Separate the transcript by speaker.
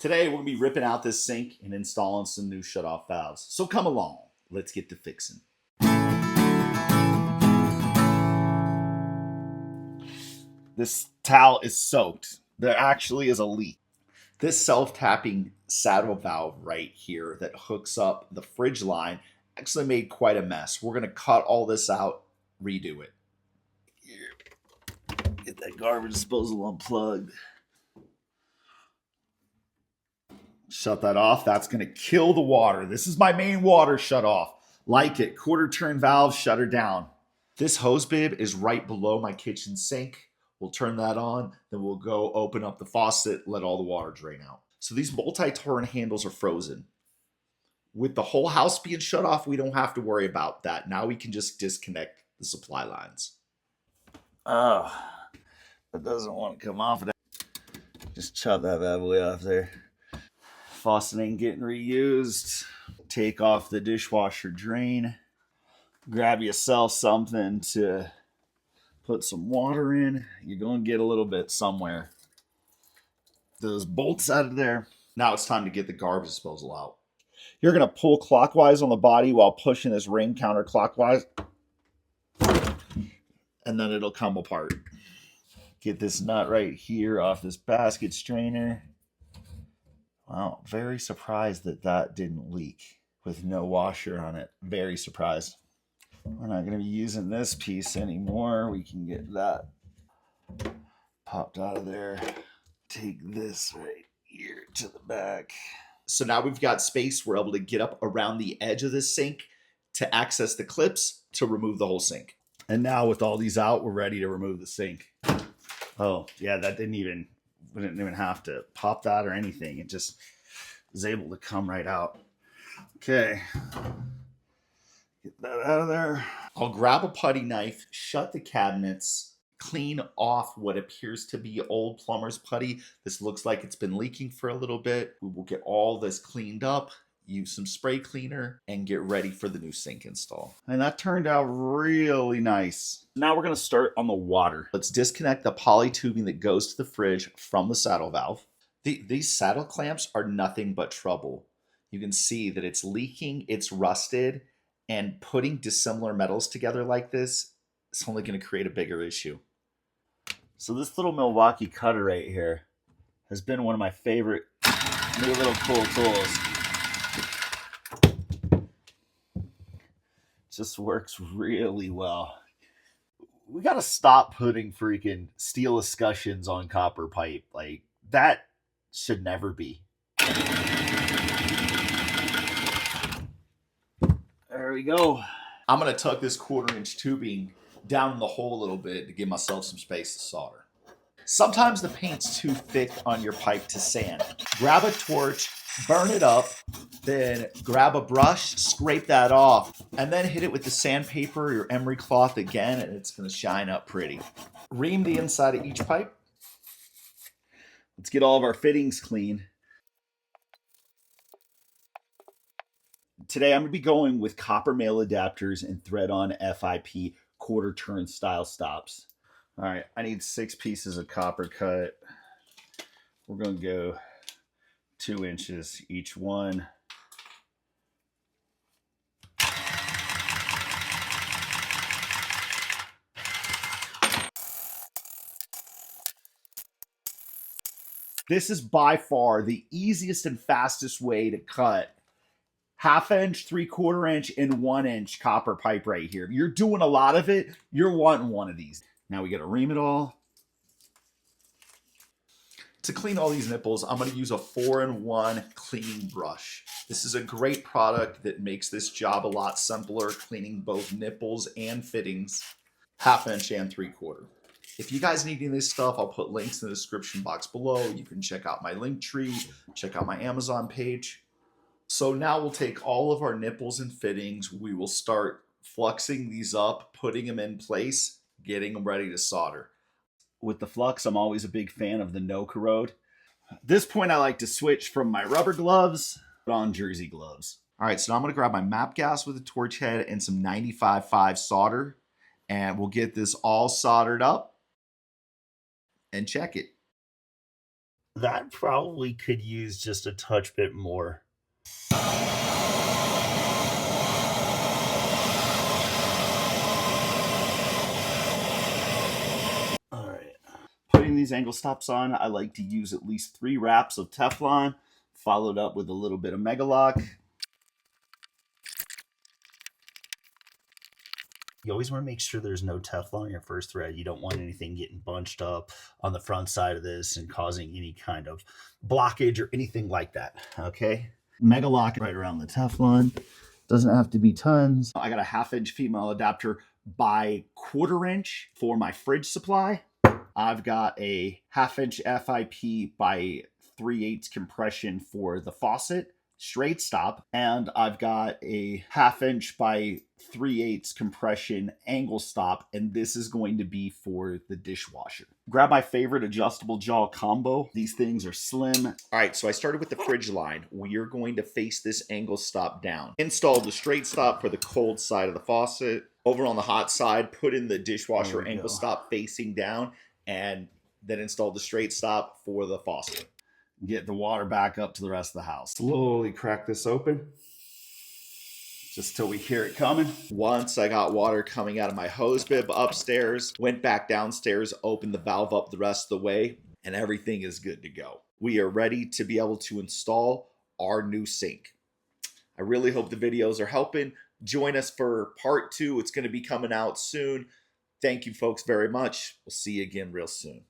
Speaker 1: Today we're going to be ripping out this sink and installing some new shutoff valves. So come along, let's get to fixing. This towel is soaked. There actually is a leak. This self-tapping saddle valve right here that hooks up the fridge line actually made quite a mess. We're going to cut all this out, redo it. Here, get that garbage disposal unplugged. Shut that off. That's going to kill the water. This is my main water shut off. Like it. Quarter turn valve, shut her down. This hose bib is right below my kitchen sink. We'll turn that on. Then we'll go open up the faucet, let all the water drain out. So these multi-turn handles are frozen. With the whole house being shut off, we don't have to worry about that. Now we can just disconnect the supply lines. Oh, that doesn't want to come off of that. Just chop that bad boy off there. Faucet ain't getting reused. Take off the dishwasher drain. Grab yourself something to put some water in. You're going to get a little bit somewhere. Those bolts out of there. Now it's time to get the garbage disposal out. You're going to pull clockwise on the body while pushing this ring counterclockwise. And then it'll come apart. Get this nut right here off this basket strainer. Wow, very surprised that that didn't leak with no washer on it. Very surprised. We're not going to be using this piece anymore. We can get that popped out of there. Take this right here to the back. So now we've got space. We're able to get up around the edge of this sink to access the clips to remove the whole sink. And now with all these out, we're ready to remove the sink. Oh, yeah, that didn't even... We didn't even have to pop that or anything. It just was able to come right out. Okay. Get that out of there. I'll grab a putty knife, shut the cabinets, clean off what appears to be old plumber's putty. This looks like it's been leaking for a little bit. We will get all this cleaned up, use some spray cleaner, and get ready for the new sink install. And that turned out really nice. Now we're going to start on the water. Let's disconnect the poly tubing that goes to the fridge from the saddle valve. These saddle clamps are nothing but trouble. You can see that it's leaking, it's rusted, and putting dissimilar metals together like this is only going to create a bigger issue. So this little Milwaukee cutter right here has been one of my favorite new little cool tools. Just works really well. We got to stop putting freaking steel escutcheons on copper pipe. Like, that should never be. There we go. I'm going to tuck this 1/4-inch tubing down in the hole a little bit to give myself some space to solder. Sometimes the paint's too thick on your pipe to sand. Grab a torch, burn it up, then grab a brush, scrape that off, and then hit it with the sandpaper or your emery cloth again, and it's going to shine up pretty. Ream the inside of each pipe. Let's get all of our fittings clean. Today I'm going to be going with copper male adapters and thread-on FIP 1/4 turn style stops. All right, I need 6 pieces of copper cut. We're going to go 2 inches each one. This is by far the easiest and fastest way to cut 1/2 inch, 3/4 inch, and 1 inch copper pipe right here. You're doing a lot of it. You're wanting one of these. Now we got to ream it all. To clean all these nipples, I'm going to use a 4-in-1 cleaning brush. This is a great product that makes this job a lot simpler, cleaning both nipples and fittings, 1/2 inch and 3/4. If you guys need any of this stuff, I'll put links in the description box below. You can check out my link tree, check out my Amazon page. So now we'll take all of our nipples and fittings. We will start fluxing these up, putting them in place, getting them ready to solder. With the flux, I'm always a big fan of the no corrode. At this point, I like to switch from my rubber gloves on jersey gloves. All right, so now I'm going to grab my MAP gas with a torch head and some 95.5 solder, and we'll get this all soldered up and check it. That probably could use just a touch bit more. All right. Putting these angle stops on, I like to use at least 3 wraps of Teflon, followed up with a little bit of Megalock. You always want to make sure there's no Teflon on your first thread. You don't want anything getting bunched up on the front side of this and causing any kind of blockage or anything like that. Okay. Megalock right around the Teflon. Doesn't have to be tons. I got a 1/2-inch female adapter by 1/4 inch for my fridge supply. I've got a 1/2-inch FIP by 3/8 compression for the faucet straight stop, and I've got a 1/2 inch by 3/8 compression angle stop, and this is going to be for the dishwasher. Grab my favorite adjustable jaw combo. These things are slim. All right, so I started with the fridge line. We are going to face this angle stop down. Install the straight stop for the cold side of the faucet. Over on the hot side, put in the dishwasher angle stop facing down, and then install the straight stop for the faucet. Get the water back up to the rest of the house. Slowly crack this open, just till we hear it coming. Once I got water coming out of my hose bib upstairs, went back downstairs, opened the valve up the rest of the way, and everything is good to go. We are ready to be able to install our new sink. I really hope the videos are helping. Join us for part 2. It's going to be coming out soon. Thank you folks very much. We'll see you again real soon.